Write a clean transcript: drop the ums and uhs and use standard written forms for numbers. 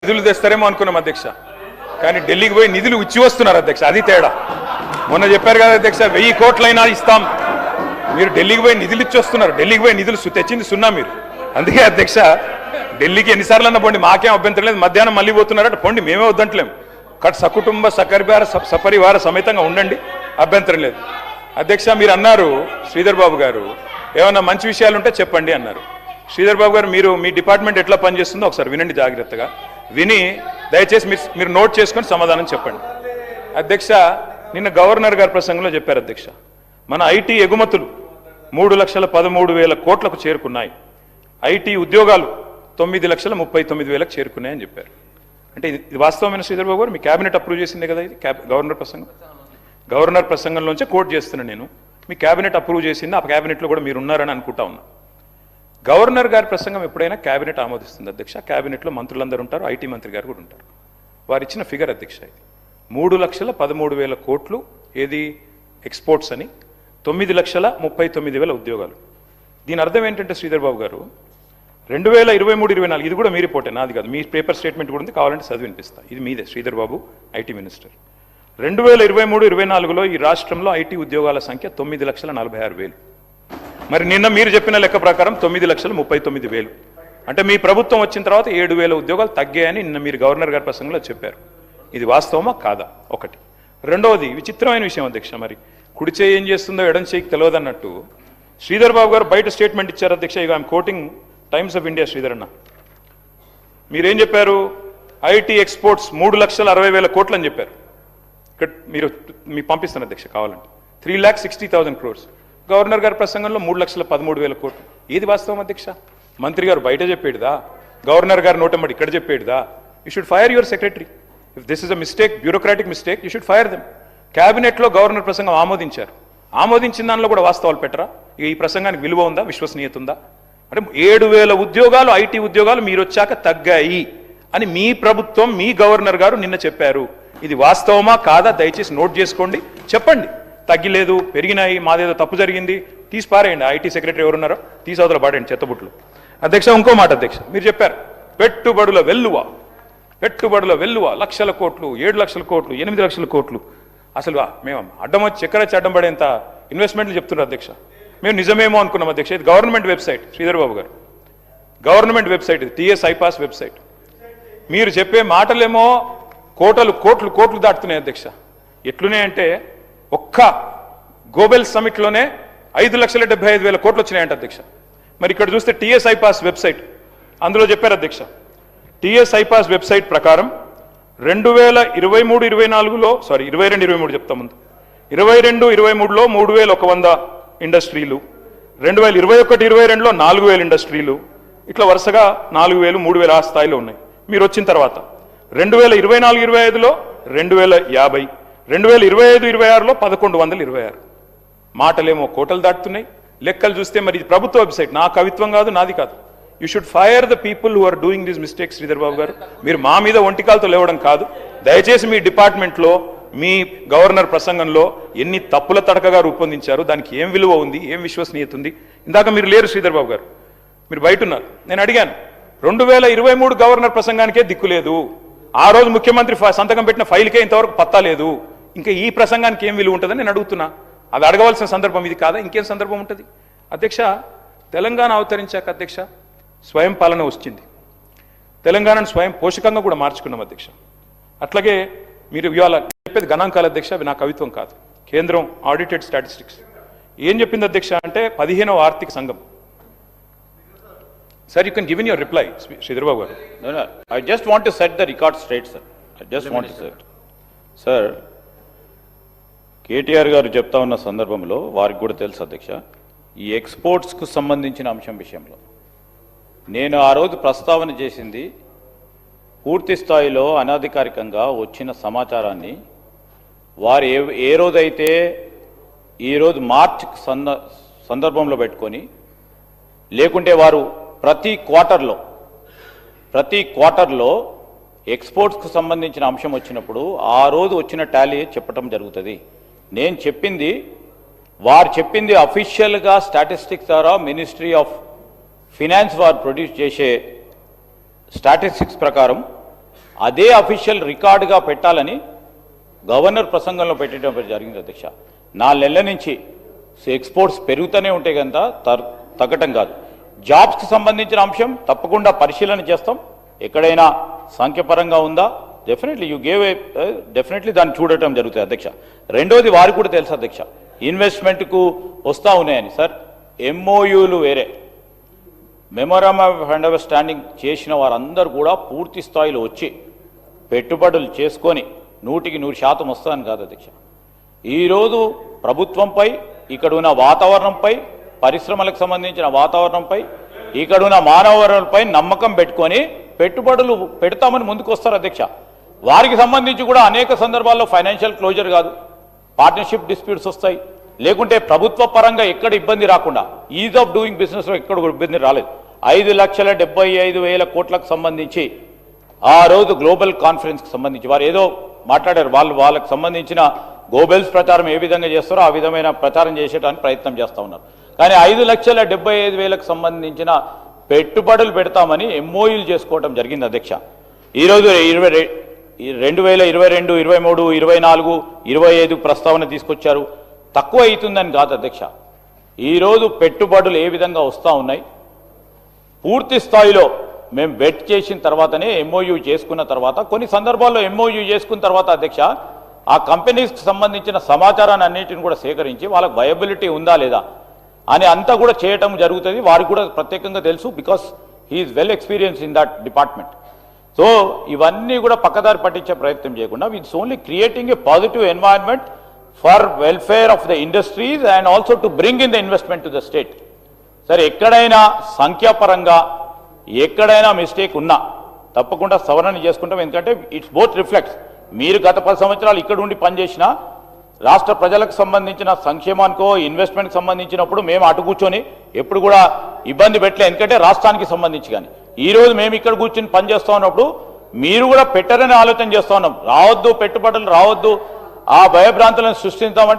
నిధులు తెస్తారేమో అనుకున్నాం అధ్యక్ష. కానీ ఢిల్లీకి పోయి నిధులు ఇచ్చి వస్తున్నారు అధ్యక్ష. అది తేడా. మొన్న చెప్పారు కదా అధ్యక్ష, 1000 కోట్లైనా ఇస్తాం. మీరు ఢిల్లీకి పోయి నిధులు ఇచ్చి వస్తున్నారు. ఢిల్లీకి పోయి నిధులు తెచ్చింది సున్నా మీరు. అందుకే అధ్యక్ష ఢిల్లీకి ఎన్నిసార్లు అన్న పోండి, మాకేం అభ్యంతరం లేదు. మధ్యాహ్నం మళ్ళీ పోతున్నారట, పోండి, మేమే వద్దంటలేము. సకుటుంబ సపరివార సమేతంగా ఉండండి, అభ్యంతరం లేదు. అధ్యక్ష మీరు అన్నారు శ్రీధర్ బాబు గారు, ఏమన్నా మంచి విషయాలు ఉంటే చెప్పండి అన్నారు. శ్రీధర్ బాబు గారు, మీరు మీ డిపార్ట్మెంట్ ఎట్లా పనిచేస్తుందో ఒకసారి వినండి జాగ్రత్తగా. విని దయచేసి మీరు నోట్ చేసుకొని సమాధానం చెప్పండి. అధ్యక్ష నిన్న గవర్నర్ గారి ప్రసంగంలో చెప్పారు అధ్యక్ష, మన ఐటీ ఎగుమతులు 3,13,000 కోట్లకు చేరుకున్నాయి. ఐటీ ఉద్యోగాలు 9,39,000 చేరుకున్నాయని చెప్పారు. అంటే ఇది వాస్తవమైన శ్రీధర్ బాబు గారు? మీ క్యాబినెట్ అప్రూవ్ చేసిందే కదా ఇది గవర్నర్ ప్రసంగం? గవర్నర్ ప్రసంగంలోంచే కోట్ చేస్తున్నాను నేను. మీ క్యాబినెట్ అప్రూవ్ చేసింది, ఆ క్యాబినెట్లో కూడా మీరు ఉన్నారని అనుకుంటా ఉన్నా. గవర్నర్ గారి ప్రసంగం ఎప్పుడైనా క్యాబినెట్ ఆమోదిస్తుంది అధ్యక్ష. క్యాబినెట్లో మంత్రులందరూ ఉంటారు, ఐటీ మంత్రి గారు కూడా ఉంటారు. వారు ఇచ్చిన ఫిగర్ అధ్యక్ష ఇది 3,13,000 కోట్లు. ఏది ఎక్స్పోర్ట్స్ అని, 9,39,000 ఉద్యోగాలు. దీని అర్థం ఏంటంటే శ్రీధర్ బాబు గారు, 2023-24 ఇది కూడా మీ రిపోర్టే, నాది కాదు, మీ పేపర్ స్టేట్మెంట్ కూడా ఉంది, కావాలంటే చదివి వినిపిస్తా. ఇది మీదే శ్రీధర్ బాబు, ఐటీ మినిస్టర్. 2023-24లో ఈ రాష్ట్రంలో ఐటీ ఉద్యోగాల సంఖ్య 9,46,000. మరి నిన్న మీరు చెప్పిన లెక్క ప్రకారం 9,39,000. అంటే మీ ప్రభుత్వం వచ్చిన తర్వాత 7,000 ఉద్యోగాలు తగ్గాయని నిన్న మీరు గవర్నర్ గారి ప్రసంగంలో చెప్పారు. ఇది వాస్తవమా కాదా? ఒకటి. రెండవది విచిత్రమైన విషయం అధ్యక్ష, మరి కుడి చేయి ఏం చేస్తుందో ఎడం చేయికి తెలియదన్నట్టు శ్రీధర్ బాబు గారు బయట స్టేట్మెంట్ ఇచ్చారు అధ్యక్ష. ఇక I'm quoting times of India. Sridhar అన్న, మీరేం చెప్పారు? ఐటీ ఎక్స్పోర్ట్స్ 3,60,000 కోట్లు అని చెప్పారు. ఇక్కడ మీకు పంపిస్తాను అధ్యక్ష కావాలంటే. 3,60,000 crores. గవర్నర్ గారి ప్రసంగంలో 3,13,000 కోట్లు. ఏది వాస్తవం అధ్యక్ష? మంత్రి గారు బయట చెప్పేడుదా, గవర్నర్ గారు నోటమ్మడి ఇక్కడ చెప్పేడుదా? You should fire your secretary. If this is a mistake, bureaucratic mistake, you should fire them. క్యాబినెట్లో గవర్నర్ ప్రసంగం ఆమోదించారు. ఆమోదించిన దానిలో కూడా వాస్తవాలు పెట్టరా? ఈ ప్రసంగానికి విలువ ఉందా, విశ్వసనీయత ఉందా? అంటే 7,000 ఉద్యోగాలు, ఐటీ ఉద్యోగాలు మీరు వచ్చాక తగ్గాయి అని మీ ప్రభుత్వం, మీ గవర్నర్ గారు నిన్న చెప్పారు. ఇది వాస్తవమా కాదా? దయచేసి నోట్ చేసుకోండి, చెప్పండి. తగ్గిలేదు, పెరిగినాయి, మాదేదో తప్పు జరిగింది, తీసి పారేయండి. ఐటీ సెక్రటరీ ఎవరున్నారో తీసి అవతల పాడండి చెత్తబుట్లు. అధ్యక్ష ఇంకో మాట అధ్యక్ష, మీరు చెప్పారు పెట్టుబడుల వెల్లువ 1,00,000 కోట్లు, 7,00,000 కోట్లు, 8,00,000 కోట్లు. అసలు మేము అడ్డం వచ్చి చక్కెర అడ్డం పడేంత ఇన్వెస్ట్మెంట్లు చెప్తున్నారు అధ్యక్ష. మేము నిజమేమో అనుకున్నాం అధ్యక్ష. ఇది గవర్నమెంట్ వెబ్సైట్ శ్రీధర్ బాబు గారు, గవర్నమెంట్ వెబ్సైట్ ఇది, టీఎస్ ఐపాస్ వెబ్సైట్. మీరు చెప్పే మాటలేమో కోట్లు దాటుతున్నాయి అధ్యక్ష. ఎట్లున్నాయంటే ఒక్క గ్లోబల్ సమిట్లోనే 5,75,000 కోట్లు వచ్చినాయంట అధ్యక్ష. మరి ఇక్కడ చూస్తే టీఎస్ ఐపాస్ వెబ్సైట్, అందులో చెప్పారు అధ్యక్ష. టీఎస్ ఐపాస్ వెబ్సైట్ ప్రకారం 2023-24లో 22-23 చెప్తా ముందు, 22-23లో 3,100 ఇండస్ట్రీలు, 2021-22లో 4,000 ఇండస్ట్రీలు, ఇట్లా వరుసగా 4,000, 3,000 ఆ స్థాయిలో ఉన్నాయి. మీరు వచ్చిన తర్వాత 2024-25లో 2,050, 2025-26లో 1,126. మాటలేమో కోటలు దాటుతున్నాయి, లెక్కలు చూస్తే మరి ఇది ప్రభుత్వ వెబ్సైట్, నా కవిత్వం కాదు, నాది కాదు. You should fire the people who are doing this mistakes. Sridhar Babu గారు, మీరు మా మీద ఒంటికాలతో లేవడం కాదు. దయచేసి మీ డిపార్ట్మెంట్లో, మీ గవర్నర్ ప్రసంగంలో ఎన్ని తప్పుల తడకగా రూపొందించారు, దానికి ఏం విలువ ఉంది, ఏం విశ్వసనీయత ఉంది? ఇందాక మీరు లేరు శ్రీధర్ బాబు గారు, మీరు బయట ఉన్నారు. నేను అడిగాను, 2023 గవర్నర్ ప్రసంగానికే దిక్కులేదు, ఆ రోజు ముఖ్యమంత్రి సంతకం పెట్టిన ఫైల్కే ఇంతవరకు పత్తా లేదు, ఇంకా ఈ ప్రసంగానికి ఏం విలువ ఉంటుందని నేను అడుగుతున్నా. అది అడగవలసిన సందర్భం ఇది కాదా? ఇంకేం సందర్భం ఉంటుంది అధ్యక్ష? తెలంగాణ అవతరించాక అధ్యక్ష స్వయం పాలన వచ్చింది. తెలంగాణను స్వయం పోషకంగా కూడా మార్చుకున్నాం అధ్యక్ష. అట్లాగే మీరు ఇవాళ చెప్పేది గణాంకాలు అధ్యక్ష, అవి నా కవిత్వం కాదు. కేంద్రం ఆడిటెడ్ స్టాటిస్టిక్స్ ఏం చెప్పింది అధ్యక్ష అంటే 15వ ఆర్థిక సంఘం. Sir, you can give in your reply Sridhar Babu గారు. I just want to set the record straight, sir. I just want to set. Sir, KTR గారు చెప్తా ఉన్న సందర్భంలో వారికి కూడా తెలుసు అధ్యక్ష, ఈ ఎక్స్పోర్ట్స్కు సంబంధించిన అంశం విషయంలో నేను ఆ రోజు ప్రస్తావన చేసింది పూర్తి స్థాయిలో అనధికారికంగా వచ్చిన సమాచారాన్ని వారు ఏ రోజైతే ఈరోజు మార్చ్ సందర్భంలో పెట్టుకొని, లేకుంటే వారు ప్రతి క్వార్టర్లో ఎక్స్పోర్ట్స్కు సంబంధించిన అంశం వచ్చినప్పుడు ఆ రోజు వచ్చిన టాలీ చెప్పడం జరుగుతుంది. నేను చెప్పింది, వారు చెప్పింది అఫీషియల్గా స్టాటిస్టిక్స్ ద్వారా మినిస్ట్రీ ఆఫ్ ఫినాన్స్ వారు ప్రొడ్యూస్ చేసే స్టాటిస్టిక్స్ ప్రకారం అదే అఫీషియల్ రికార్డుగా పెట్టాలని గవర్నర్ ప్రసంగంలో పెట్టడం జరిగింది అధ్యక్ష. 4 నెలల నుంచి ఎక్స్పోర్ట్స్ పెరుగుతూనే ఉంటే కనుక తగ్గటం కాదు. జాబ్స్కి సంబంధించిన అంశం తప్పకుండా పరిశీలన చేస్తాం. ఎక్కడైనా సంఖ్యపరంగా ఉందా డెఫినెట్లీ దాన్ని చూడటం జరుగుతుంది అధ్యక్ష. రెండోది వారికి కూడా తెలుసు అధ్యక్ష, ఇన్వెస్ట్మెంట్కు వస్తూ ఉన్నాయని. సార్, ఎంఓయూలు వేరే, మెమోరాండం ఆఫ్ అండర్స్టాండింగ్ చేసిన వారందరూ కూడా పూర్తి స్థాయిలో వచ్చి పెట్టుబడులు చేసుకొని 100% వస్తుందని కాదు అధ్యక్ష. ఈరోజు ప్రభుత్వంపై, ఇక్కడ ఉన్న వాతావరణంపై, పరిశ్రమలకు సంబంధించిన వాతావరణంపై, ఇక్కడ ఉన్న మానవ వనరులపై నమ్మకం పెట్టుకొని పెట్టుబడులు పెడతామని ముందుకు వస్తారు అధ్యక్ష. వారికి సంబంధించి కూడా అనేక సందర్భాల్లో ఫైనాన్షియల్ క్లోజర్ కాదు, పార్ట్నర్షిప్ డిస్ప్యూట్స్ వస్తాయి. లేకుంటే ప్రభుత్వ పరంగా ఎక్కడ ఇబ్బంది రాకుండా ఈజ్ ఆఫ్ డూయింగ్ బిజినెస్లో ఎక్కడ ఇబ్బంది రాలేదు. 5,75,000 కోట్లకు సంబంధించి ఆ రోజు గ్లోబల్ కాన్ఫరెన్స్కి సంబంధించి వారు ఏదో మాట్లాడారు. వాళ్ళకి సంబంధించిన గోబెల్స్ ప్రచారం ఏ విధంగా చేస్తారో ఆ విధమైన ప్రచారం చేసేటానికి ప్రయత్నం చేస్తూ ఉన్నారు. కానీ 5,75,000కు సంబంధించిన పెట్టుబడులు పెడతామని ఎంఓయూలు చేసుకోవడం జరిగింది అధ్యక్ష. ఈరోజు 2022, 23, 24, 25 ప్రస్తావన తీసుకొచ్చారు. తక్కువ అవుతుందని కాదు అధ్యక్ష. ఈరోజు పెట్టుబడులు ఏ విధంగా వస్తూ ఉన్నాయి, పూర్తి స్థాయిలో మేము బెట్ చేసిన తర్వాతనే ఎంఓయూ చేసుకున్న తర్వాత, కొన్ని సందర్భాల్లో ఎంఓయూ చేసుకున్న తర్వాత అధ్యక్ష ఆ కంపెనీస్కి సంబంధించిన సమాచారాన్ని అన్నిటిని కూడా సేకరించి వాళ్ళకి వయబిలిటీ ఉందా లేదా అని అంతా కూడా చేయటం జరుగుతుంది. వారికి కూడా ప్రత్యేకంగా తెలుసు, because he is well experience in that department. So ఇవన్నీ కూడా పక్కదారి పట్టించే ప్రయత్నం చేయకుండా it's only creating a positive environment for welfare of the industries and also to bring in the investment to the state. సరే, ఎక్కడైనా సంఖ్యాపరంగా ఎక్కడైనా మిస్టేక్ ఉన్నా తప్పకుండా సవరణ చేసుకుంటాం. ఎందుకంటే ఇట్స్ బోత్ రిఫ్లెక్ట్స్. మీరు గత 10 సంవత్సరాలు ఇక్కడ ఉండి పనిచేసిన రాష్ట్ర ప్రజలకు సంబంధించిన సంక్షేమానికో ఇన్వెస్ట్మెంట్కి సంబంధించినప్పుడు మేము అటు కూర్చొని ఎప్పుడు కూడా ఇబ్బంది పెట్టలే, ఎందుకంటే రాష్ట్రానికి సంబంధించి. కానీ ఈరోజు మేము ఇక్కడ కూర్చొని పనిచేస్తూ ఉన్నప్పుడు మీరు కూడా పెట్టరని ఆలోచన చేస్తూ ఉన్నాం. రావద్దు, పెట్టుబడులు రావద్దు, ఆ భయభ్రాంతులను సృష్టిస్తామంటే